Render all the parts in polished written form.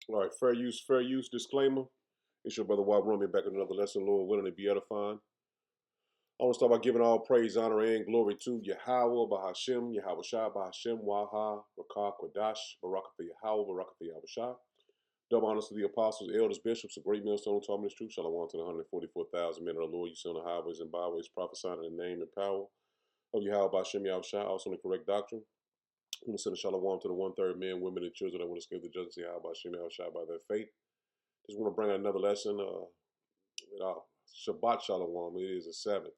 All right, fair use disclaimer. It's your brother Wab Rummy back with another lesson, Lord willing to be edifying. I want to start by giving all praise, honor, and glory to Yahweh, Bahashem, Yahweh Shah, Bahashem, Waha, Rakah, Kwadash, Baraka for Yahweh, Baraka for Yahweh Shah. Double honors to the apostles, elders, bishops, a great millstone, taught me this truth. Shalom to the 144,000 men of the Lord. You see on the highways and byways, prophesying in the name and power of Yahweh, Bahashem, Yahweh Shah, also in the correct doctrine. I'm going to send a shalom to the one-third men, women, and children that will escape the judgment of Yahweh, Bahashem, Yahweh Shah by their faith. Just want to bring out another lesson. Shabbat Shalom. It is the seventh.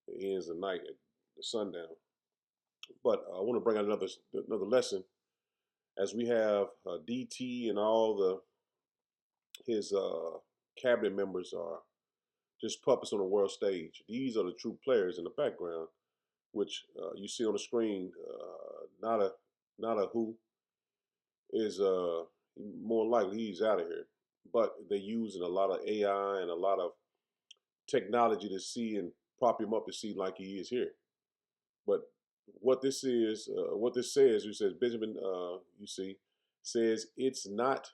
It ends the night at the sundown. But I want to bring out another lesson as we have DT and all his cabinet members are just puppets on the world stage. These are the true players in the background, which you see on the screen. Not a who is more likely he's out of here. But they're using a lot of AI and a lot of technology to see and prop him up to see like he is here. But what this is, what this says, it says Benjamin, you see, says it's not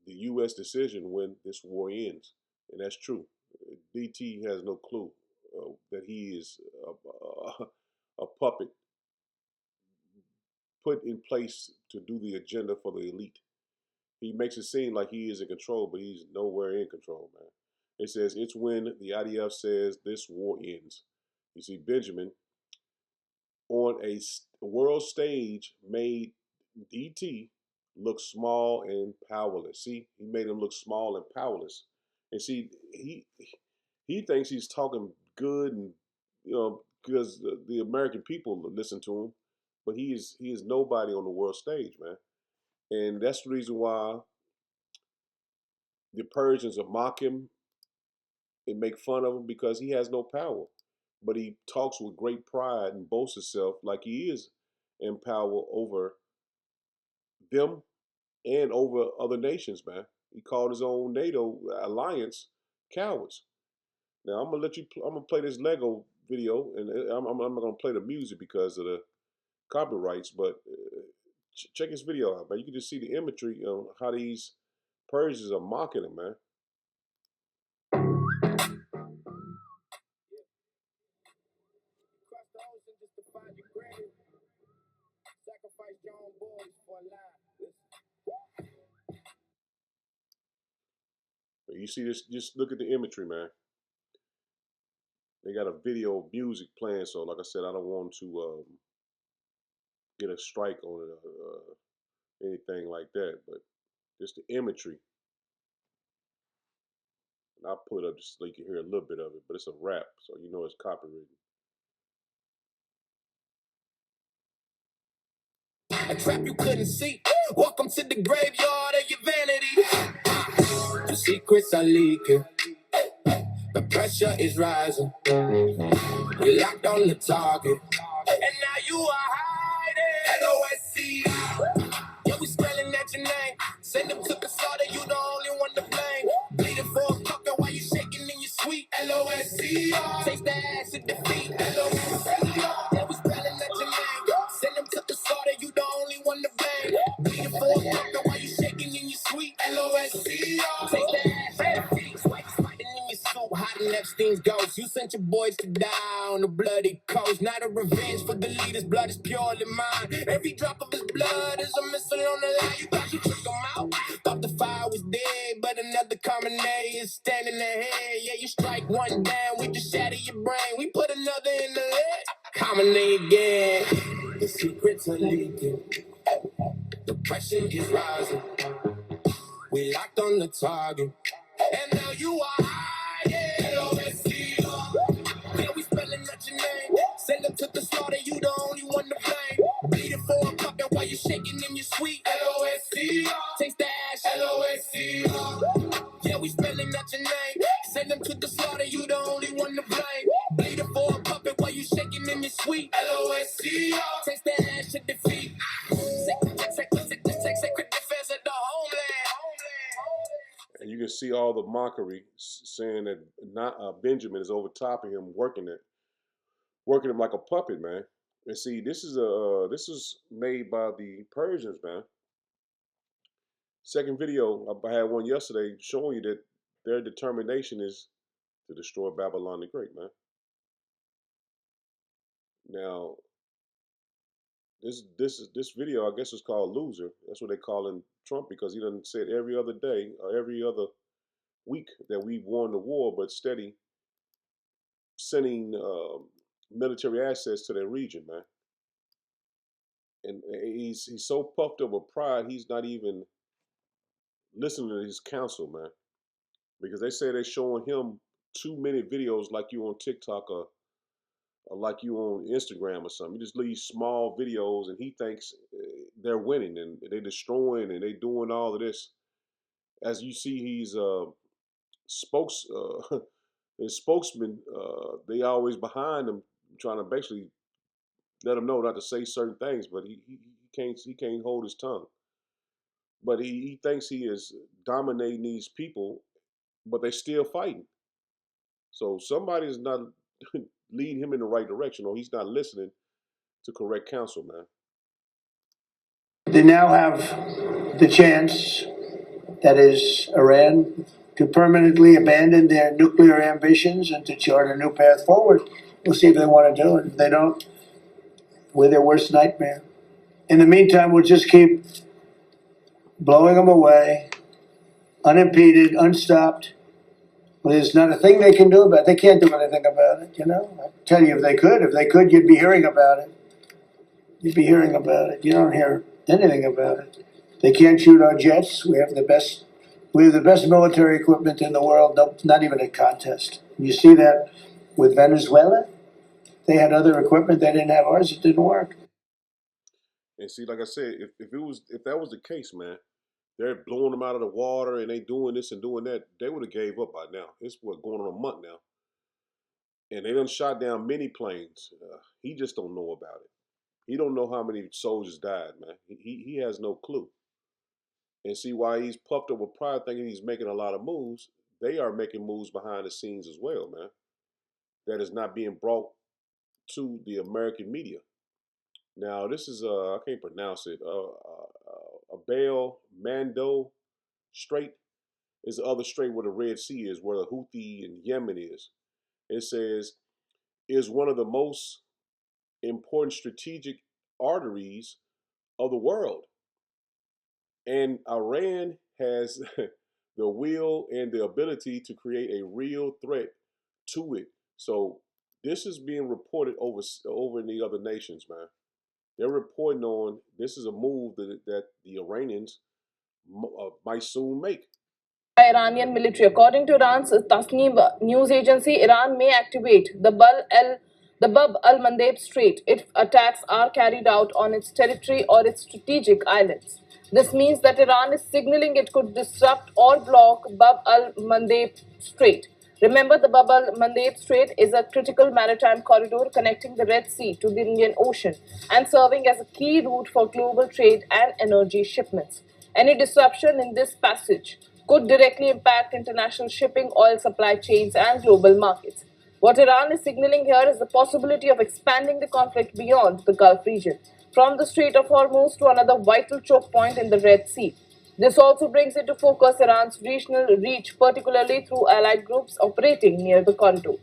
the U.S. decision when this war ends, and that's true. DT has no clue that he is a puppet put in place to do the agenda for the elite. He makes it seem like he is in control, but he's nowhere in control, man. It says it's when the IDF says this war ends. You see, Benjamin on a world stage made DT look small and powerless. See, he made him look small and powerless. And see, he thinks he's talking good, and because the American people listen to him, but he is nobody on the world stage, man. And that's the reason why the Persians mock him and make fun of him, because he has no power. But he talks with great pride and boasts himself like he is in power over them and over other nations, man. He called his own NATO alliance cowards. Now I'm gonna let you. I'm gonna play this Lego video, and I'm not gonna play the music because of the copyrights. But check this video out, man. You can just see the imagery of how these Persians are mocking him, man. You see this? Just look at the imagery, man. They got a video of music playing, so like I said, I don't want to get a strike on it or anything like that. But just the imagery. And I'll pull it up just so you can hear a little bit of it, but it's a rap, so you know it's copyrighted. A trap you couldn't see. Welcome to the graveyard of your vanity. The secrets are leaking. The pressure is rising. We locked on the target. And now you are hiding. LOSC. Yeah, we spelling at your name. Send them to the slaughter, you the only one to blame. Bleeding for a fucker while you shaking in your sweet. LOSC. Taste the ass of defeat. LOSC. Yeah, we spelling at your name. Send them to the slaughter, you the only one to blame. Bleeding for a fucker while you shaking in your sweet. LOSC. Taste the ass of defeat. Fighting in your suit, hiding Epstein's ghost. You sent your boys to die on the bloody coast. Not a revenge for the leader's blood is purely mine. Every drop of his blood is a missile on the line. You got to trick him out. Thought the fire was dead, but another Khamenei is standing ahead. Yeah, you strike one down, we just shatter your brain. We put another in the lead. Khamenei again. The secrets are leaking. The pressure is rising. We locked on the target. And now you are hiding. LOSC. Yeah, we spelling out your name. Send them to the slaughter, you the only one to blame. Bleeding for a puppet while you shaking in your sweet. LOSC. Taste the ash. LOSC. Yeah, we spelling out your name. Send them to the slaughter, you the only one to blame. Bleeding for a puppet while you shaking in your sweet. LOSC. Taste the ash of defeat. Sacred defense of the homeland. And you can see all the mockery saying that not Benjamin is over top of him, working him like a puppet, man. And see, this is made by the Persians, man. Second video, I had one yesterday showing you that their determination is to destroy Babylon the Great, man. Now, this video, I guess, is called "Loser." That's what they calling Trump because he done said every other day or every other week that we've won the war, but steady sending military assets to their region, man. And he's so puffed up with pride, he's not even listening to his counsel, man. Because they say they're showing him too many videos like you on TikTok or like you on Instagram or something. You just leave small videos, and he thinks they're winning and they're destroying and they're doing all of this. As you see, he's spokes his spokesman. They always behind him, trying to basically let him know not to say certain things, but he can't hold his tongue. But he thinks he is dominating these people, but they're still fighting. So somebody's not leading him in the right direction, or he's not listening to correct counsel, man. They now have the chance, that is, Iran, to permanently abandon their nuclear ambitions and to chart a new path forward. We'll see if they want to do it. If they don't, we're their worst nightmare. In the meantime, we'll just keep blowing them away, unimpeded, unstopped. There's not a thing they can do about it. They can't do anything about it, you know? I tell you, if they could, you'd be hearing about it. You'd be hearing about it. You don't hear anything about it. They can't shoot our jets. We have the best military equipment in the world, not even a contest. You see that with Venezuela? They had other equipment, they didn't have ours, it didn't work. And see, like I said, if that was the case, man, they're blowing them out of the water and they doing this and doing that, they would have gave up by now. It's what going on a month now, and they done shot down many planes. He just don't know about it. He don't know how many soldiers died, man. He has no clue. And see why he's puffed up with pride, thinking he's making a lot of moves. They are making moves behind the scenes as well, man. That is not being brought to the American media. Now, this is I can't pronounce it. Abel Mando Strait is the other strait where the Red Sea is, where the Houthi and Yemen is. It says is one of the most important strategic arteries of the world, and Iran has the will and the ability to create a real threat to it. So this is being reported over in the other nations, man. They're reporting on this is a move that the Iranians might soon make. Iranian military. According to Iran's Tasnim news agency, Iran may activate the Bab al-Mandeb Strait if attacks are carried out on its territory or its strategic islands. This means that Iran is signaling it could disrupt or block Bab al-Mandeb Strait. Remember, the Bab al-Mandeb Strait is a critical maritime corridor connecting the Red Sea to the Indian Ocean and serving as a key route for global trade and energy shipments. Any disruption in this passage could directly impact international shipping, oil supply chains, and global markets. What Iran is signaling here is the possibility of expanding the conflict beyond the Gulf region, from the Strait of Hormuz to another vital choke point in the Red Sea. This also brings into focus Iran's regional reach, particularly through allied groups operating near the corridor.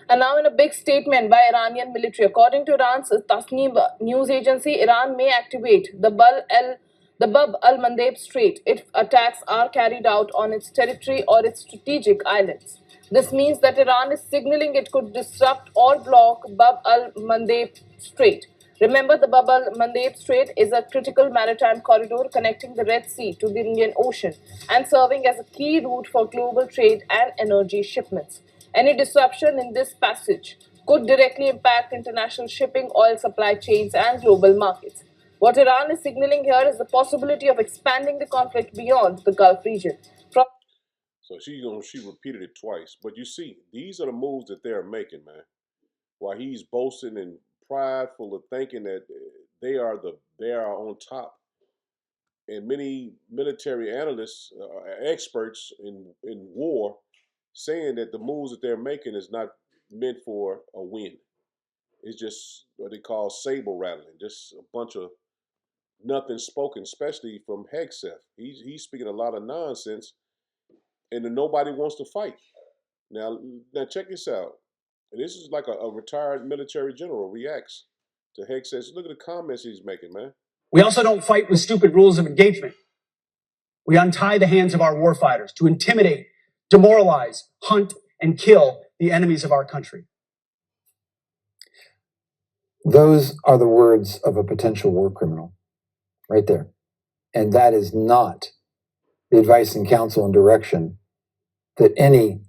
And now, in a big statement by Iranian military, according to Iran's Tasnim news agency, Iran may activate the Bab al-Mandeb Strait if attacks are carried out on its territory or its strategic islands. This means that Iran is signaling it could disrupt or block Bab al-Mandeb Strait. Remember, the Bab al-Mandeb Strait is a critical maritime corridor connecting the Red Sea to the Indian Ocean and serving as a key route for global trade and energy shipments. Any disruption in this passage could directly impact international shipping, oil supply chains, and global markets. What Iran is signaling here is the possibility of expanding the conflict beyond the Gulf region. So she repeated it twice. But you see, these are the moves that they're making, man. While he's boasting and prideful of thinking that they are on top, and many military analysts, experts in war, saying that the moves that they're making is not meant for a win. It's just what they call saber rattling, just a bunch of nothing spoken, especially from Hegseth. He's speaking a lot of nonsense, and then nobody wants to fight. Now check this out. And this is like a retired military general reacts to Hegseth. Look at the comments he's making, man. We also don't fight with stupid rules of engagement. We untie the hands of our warfighters to intimidate, demoralize, hunt, and kill the enemies of our country. Those are the words of a potential war criminal, right there. And that is not the advice and counsel and direction that any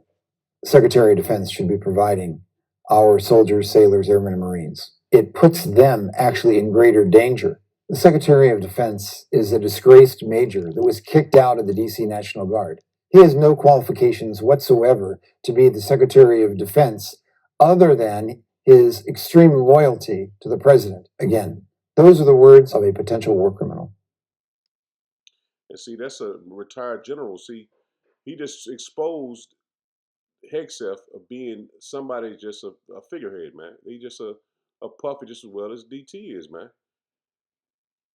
Secretary of Defense should be providing our soldiers, sailors, airmen, and Marines. It puts them actually in greater danger. The Secretary of Defense is a disgraced major that was kicked out of the DC National Guard. He has no qualifications whatsoever to be the Secretary of Defense other than his extreme loyalty to the president. Again, those are the words of a potential war criminal. And see, that's a retired general. See, he just exposed Hegseth of being somebody just a figurehead, man. He just a puppet just as well as DT is, man.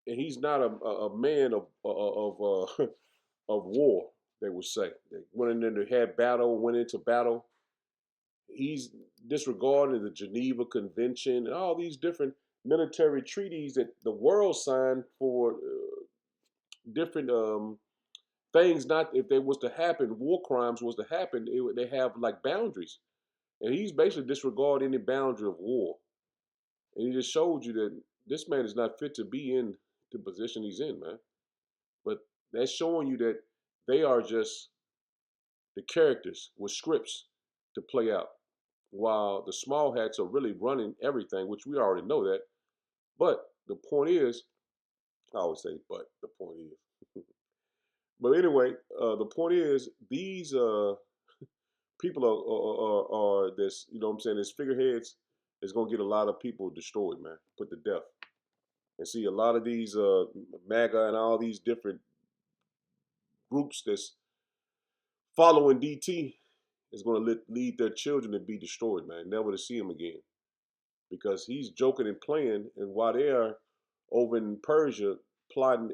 And he's not a man of of war. They would say they went in there to have battle, went into battle. He's disregarding the Geneva Convention and all these different military treaties that the world signed for different things. Not if they was to happen, war crimes was to happen, they have like boundaries, and he's basically disregarding any boundary of war. And he just showed you that this man is not fit to be in the position he's in, man. But that's showing you that they are just the characters with scripts to play out, while the small hats are really running everything, which we already know that. But the point is, I always say, but the point is. But anyway, the point is, these people are this, you know what I'm saying, this figureheads is going to get a lot of people destroyed, man, put to death. And see, a lot of these MAGA and all these different groups that's following DT is going to lead their children to be destroyed, man, never to see him again. Because he's joking and playing, and while they are over in Persia plotting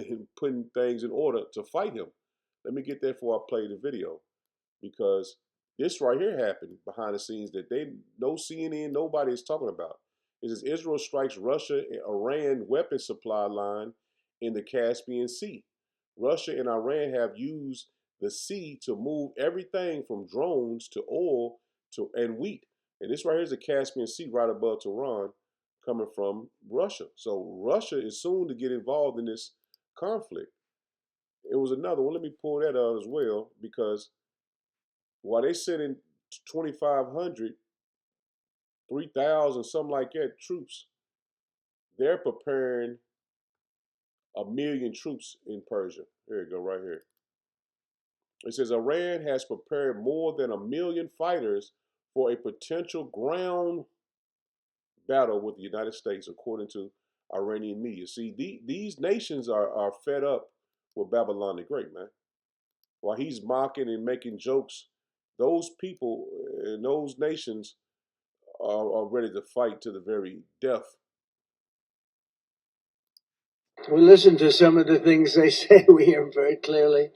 and putting things in order to fight him. Let me get there before I play the video, because this right here happened behind the scenes that no CNN, nobody is talking about. It says Israel strikes Russia and Iran weapon supply line in the Caspian Sea. Russia and Iran have used the sea to move everything from drones to oil and wheat. And this right here is the Caspian Sea right above Tehran, coming from Russia. So Russia is soon to get involved in this conflict. It was another one. Let me pull that out as well, because while they sending 2,500, 3,000, something like that, troops, they're preparing 1,000,000 troops in Persia. Here you go, right here. It says Iran has prepared more than 1,000,000 fighters for a potential ground battle with the United States, according to Iranian media. See, these nations are fed up with Babylon the Great, man. While he's mocking and making jokes, those people in those nations are ready to fight to the very death. We listen to some of the things they say. We hear them very clearly.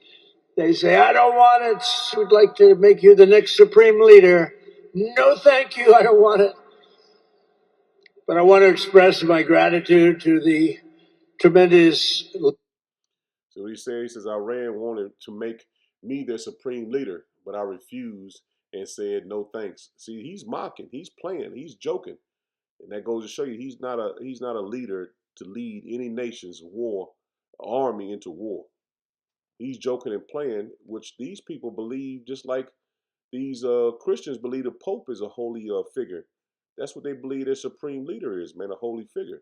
They say, I don't want it. We'd like to make you the next supreme leader. No, thank you. I don't want it. But I want to express my gratitude to the tremendous. So what he said, he says, Iran wanted to make me their supreme leader, but I refused and said no thanks. See, he's mocking, he's playing, he's joking. And that goes to show you he's not a leader to lead any nation's war, army into war. He's joking and playing, which these people believe, just like these Christians believe the Pope is a holy figure. That's what they believe their supreme leader is, man, a holy figure.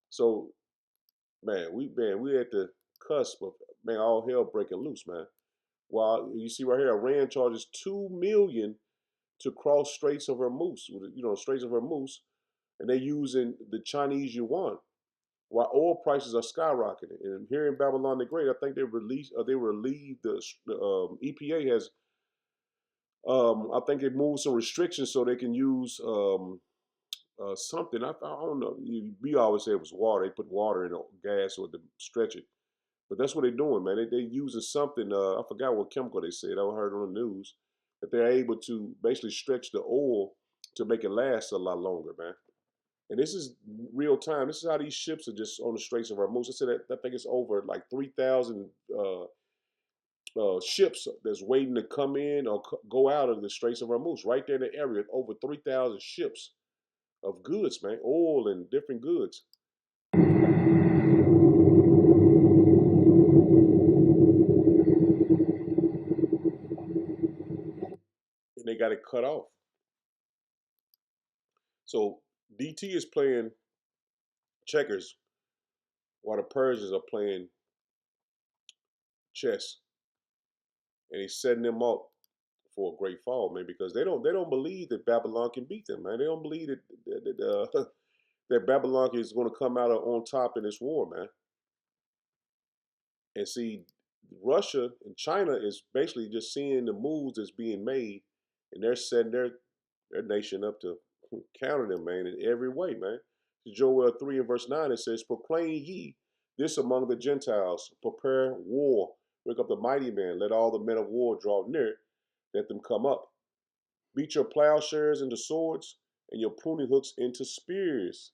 So, man, we at the cusp of, man, all hell breaking loose, man. While you see right here, Iran charges 2 million to cross Straits of Hormuz, Straits of Hormuz, and they're using the Chinese yuan. While oil prices are skyrocketing, and here in Babylon the Great, I think they relieved the EPA has. I think they moved some restrictions so they can use something. I don't know. We always say it was water. They put water in gas or to stretch it. But that's what they're doing, man. They using something. I forgot what chemical they said. I heard on the news that they're able to basically stretch the oil to make it last a lot longer, man. And this is real time. This is how these ships are just on the Straits of Hormuz. I said that I think it's over like 3,000 ships that's waiting to come in or go out of the Straits of Hormuz. Right there in the area, over 3,000 ships of goods, man, oil and different goods. And they got it cut off. So DT is playing checkers while the Persians are playing chess, and he's setting them up for a great fall, man, because they don't believe that Babylon can beat them, man. They don't believe that Babylon is going to come out on top in this war, man. And see, Russia and China is basically just seeing the moves that's being made, and they're setting their nation up to counter them, man, in every way, man. Joel 3 and verse 9, it says, "Proclaim ye this among the Gentiles, prepare war, wake up the mighty man, let all the men of war draw near, let them come up. Beat your plowshares into swords, and your pruning hooks into spears."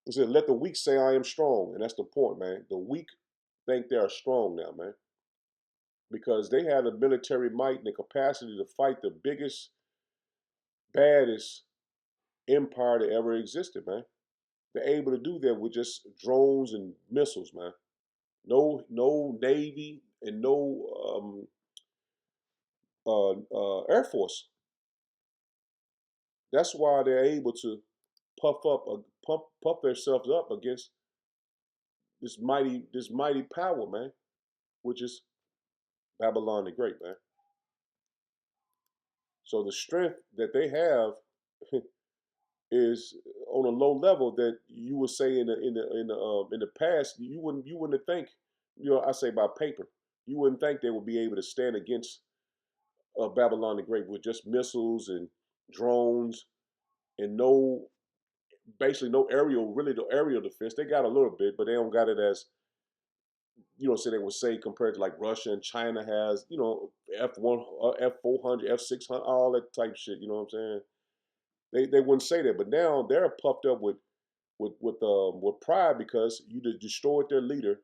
He said, "Let the weak say I am strong." And that's the point, man. The weak think they are strong now, man, because they have the military might and the capacity to fight the biggest, baddest empire that ever existed, man. They're able to do that with just drones and missiles, man. No Navy and no Air Force. That's why they're able to puff themselves up against this mighty power, man, which is Babylon the Great, man. So the strength that they have is on a low level that you would say in the past you wouldn't think, I say by paper, you wouldn't think they would be able to stand against Babylon the Great with just missiles and drones and basically no aerial defense. They got a little bit, but they don't got it as say they would say compared to like Russia and China has, F1, F400, F600, all that type shit. You know what I'm saying? They wouldn't say that, but now they're puffed up with pride because you destroyed their leader.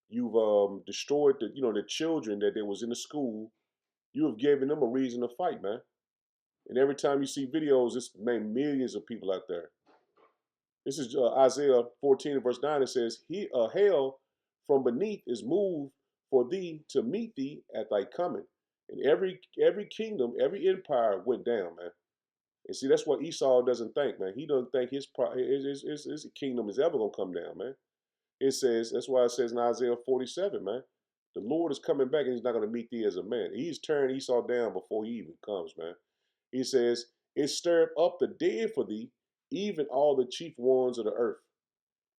You've destroyed the children that was in the school. You have given them a reason to fight, man. And every time you see videos, it's made millions of people out there. This is Isaiah 14 and verse 9. It says, "Hail from beneath is moved for thee to meet thee at thy coming." And every kingdom, every empire went down, man. And see, that's what Esau doesn't think, man. He doesn't think his kingdom is ever gonna come down, man. It says, that's why it says in Isaiah 47, man, the Lord is coming back and he's not gonna meet thee as a man. He's tearing Esau down before he even comes, man. He says, "It stirred up the dead for thee, even all the chief ones of the earth.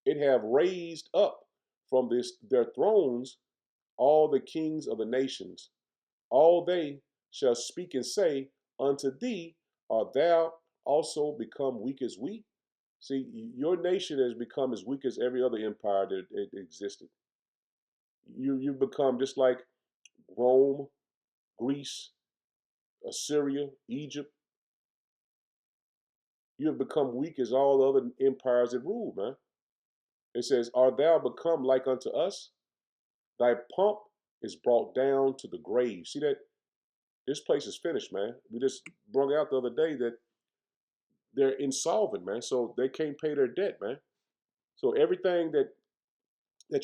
It have raised up from their thrones all the kings of the nations. All they shall speak and say, Unto thee art thou also become weak as we." See, your nation has become as weak as every other empire that existed. You've become just like Rome, Greece, Assyria, Egypt. You have become weak as all other empires that rule, man. It says, "Art thou become like unto us? Thy pomp is brought down to the grave." See that? This place is finished, man. We just brought out the other day that they're insolvent, man. So they can't pay their debt, man. So everything that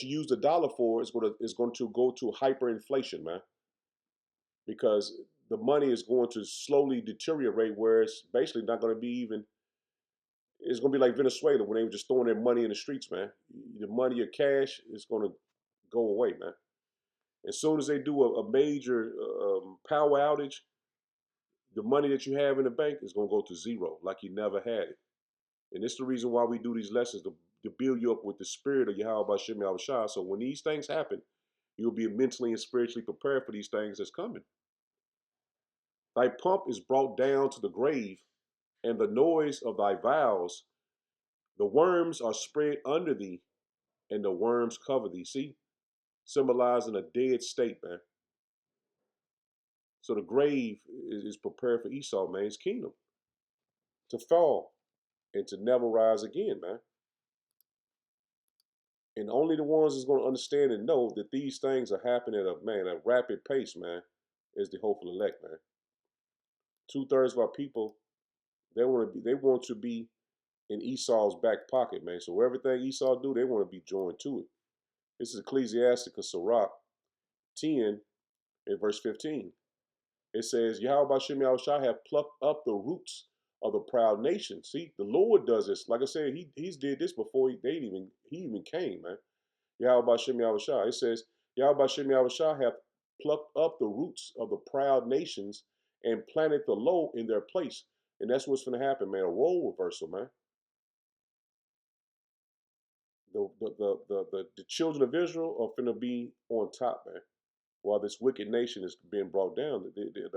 you use the dollar for is going to go to hyperinflation, man. Because the money is going to slowly deteriorate where it's basically not going to be even. It's going to be like Venezuela when they were just throwing their money in the streets, man. The money or cash is going to go away, man. As soon as they do a major power outage, the money that you have in the bank is going to go to zero, like you never had it. And it's the reason why we do these lessons to build you up with the spirit of Yahweh Bashem Yahushua. So when these things happen, you'll be mentally and spiritually prepared for these things that's coming. Thy pomp is brought down to the grave, and the noise of thy vows. The worms are spread under thee, and the worms cover thee. See, symbolizing a dead state, man. So the grave is prepared for Esau, man, his kingdom, to fall and to never rise again, man. And only the ones that's going to understand and know that these things are happening at a rapid pace, man, is the hopeful elect, man. 2/3 of our people, they want to be in Esau's back pocket, man. So everything Esau do, they want to be joined to it. This is Ecclesiasticus Sirach 10 in verse 15. It says, Yahweh Shem Yahushua have plucked up the roots of the proud nation. See, the Lord does this. Like I said, he's did this before he even came, man. Yahweh Shem Yahushua. It says, Yahweh Shem Yahushua have plucked up the roots of the proud nations and planted the low in their place. And that's what's going to happen, man. A role reversal, man. The children of Israel are going to be on top, man, while this wicked nation is being brought down.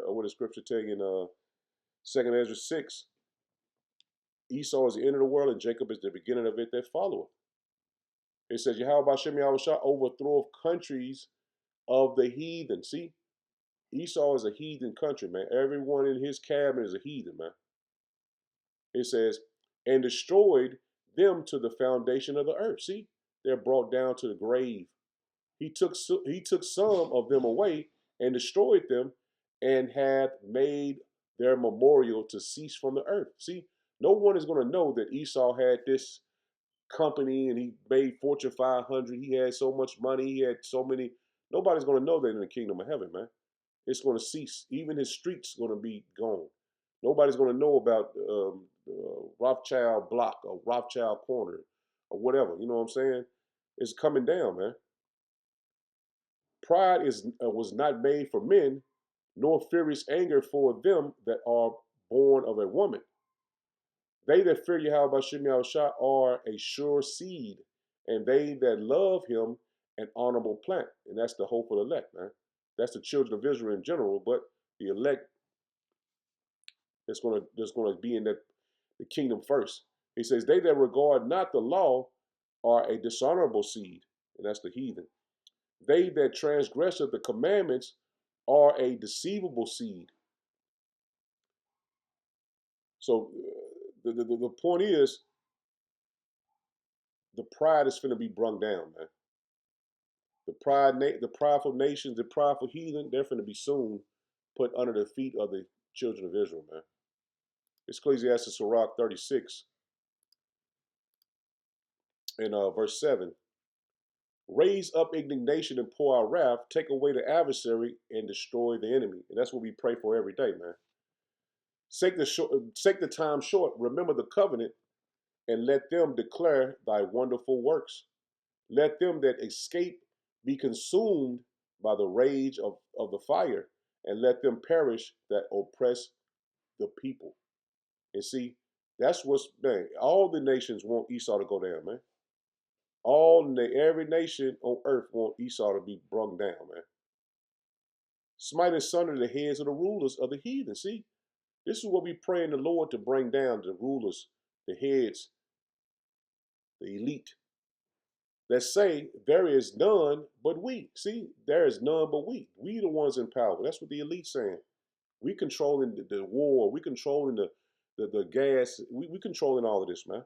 What does Scripture tell you in 2nd Ezra 6? Esau is the end of the world, and Jacob is the beginning of it that followeth. It says, Yahweh Shem Yahushua overthroweth countries of the heathen. See, Esau is a heathen country, man. Everyone in his cabinet is a heathen, man. It says, and destroyed them to the foundation of the earth. See, they're brought down to the grave. He took some of them away and destroyed them, and had made their memorial to cease from the earth. See, no one is going to know that Esau had this company and he made Fortune 500. He had so much money. He had so many. Nobody's going to know that in the kingdom of heaven, man. It's going to cease. Even his streets going to be gone. Nobody's going to know about Rothschild Block or Rothschild Corner or whatever. You know what I'm saying? It's coming down, man. Pride was not made for men, nor furious anger for them that are born of a woman. They that fear Yahweh Shem Yahushua are a sure seed, and they that love him an honorable plant. And that's the hopeful elect, man. That's the children of Israel in general, but the elect that's gonna be in the kingdom first. He says, they that regard not the law are a dishonorable seed, and that's the heathen. They that transgress the commandments are a deceivable seed. So the point is, the pride is finna be brung down, man. The prideful nations, the prideful heathen, they're finna be soon put under the feet of the children of Israel, man. It's Ecclesiastes Sirach 36 in verse 7. Raise up indignation and pour out wrath, take away the adversary and destroy the enemy. And that's what we pray for every day, man. Take the time short, remember the covenant, and let them declare thy wonderful works. Let them that escape be consumed by the rage of the fire, and let them perish that oppress the people. And see, that's what's, man, all the nations want Esau to go down, man. Every nation on earth want Esau to be brung down, man. Smite asunder the heads of the rulers of the heathen. See, this is what we pray in the Lord to bring down the rulers, the heads, the elite. That say there is none but we. See, there is none but we. We the ones in power. That's what the elite saying. We controlling the war. We controlling the gas. We controlling all of this, man.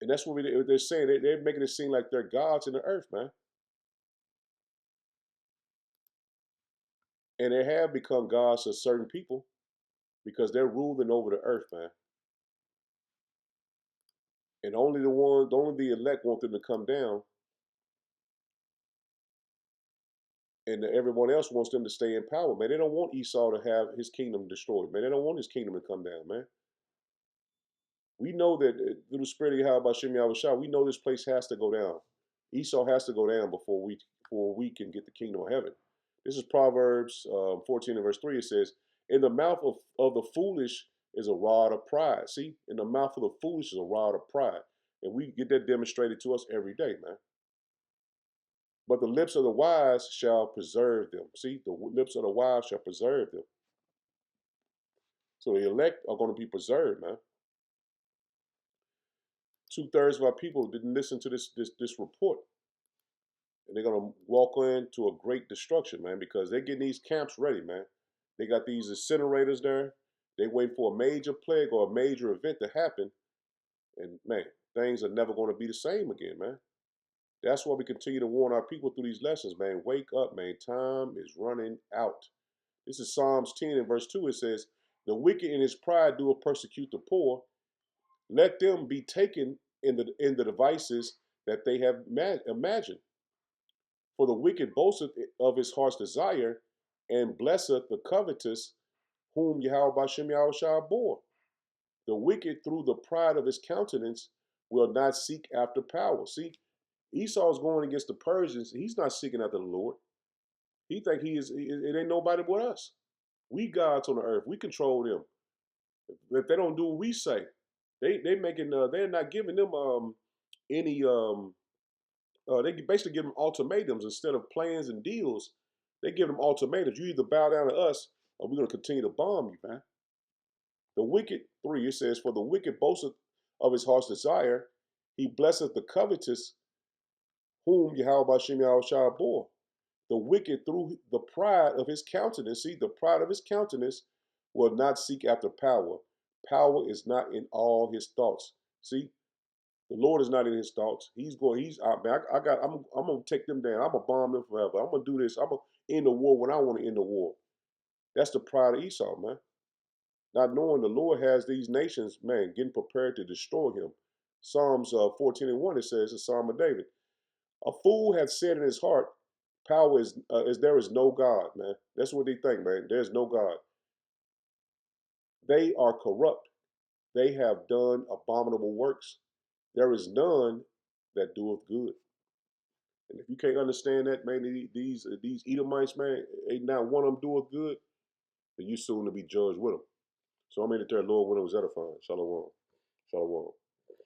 And that's what they're saying. They're making it seem like they're gods in the earth, man. And they have become gods to certain people because they're ruling over the earth, man. And only the elect want them to come down. And everyone else wants them to stay in power, man. They don't want Esau to have his kingdom destroyed, man. They don't want his kingdom to come down, man. We know that through the spirit of Yahweh Shem Yahushua, we know this place has to go down. Esau has to go down before we can get the kingdom of heaven. This is Proverbs 14 and verse 3. It says, in the mouth of the foolish is a rod of pride. See, in the mouth of the foolish is a rod of pride. And we get that demonstrated to us every day, man. But the lips of the wise shall preserve them. See, the lips of the wise shall preserve them. So the elect are going to be preserved, man. 2/3 of our people didn't listen to this report. And they're going to walk into a great destruction, man, because they're getting these camps ready, man. They got these incinerators there. They wait for a major plague or a major event to happen. And, man, things are never going to be the same again, man. That's why we continue to warn our people through these lessons, man. Wake up, man. Time is running out. This is Psalms 10 and verse 2. It says, the wicked in his pride doeth persecute the poor. Let them be taken in the devices that they have imagined. For the wicked boasteth of his heart's desire, and blesseth the covetous, whom Yahweh Bashem Yahushua bore. The wicked, through the pride of his countenance, will not seek after power. See, Esau is going against the Persians. He's not seeking after the Lord. He think it ain't nobody but us. We gods on the earth. We control them. If they don't do what we say, they're not giving them any they basically give them ultimatums instead of plans and deals. They give them ultimatums. You either bow down to us or we're going to continue to bomb you, man. The wicked, 3, it says, for the wicked boasteth of his heart's desire. He blesseth the covetous, whom Yahweh Bashem Yahushua bore. The wicked, through the pride of his countenance, see, the pride of his countenance will not seek after power. Power is not in all his thoughts. See, the Lord is not in his thoughts. I'm gonna take them down. I'm gonna bomb them forever. I'm gonna do this. I'm gonna end the war when I want to end the war. That's the pride of Esau, man. Not knowing the Lord has these nations, man, getting prepared to destroy him. Psalms 14 and 1, it says, a Psalm of David. A fool hath said in his heart, power is there is no God, man. That's what they think, man. There's no God. They are corrupt. They have done abominable works. There is none that doeth good. And if you can't understand that, man, these Edomites, man, ain't not one of them doeth good, then you soon to be judged with them. So I'm in it there, Lord, when it was edifying. Shalom. Shalom.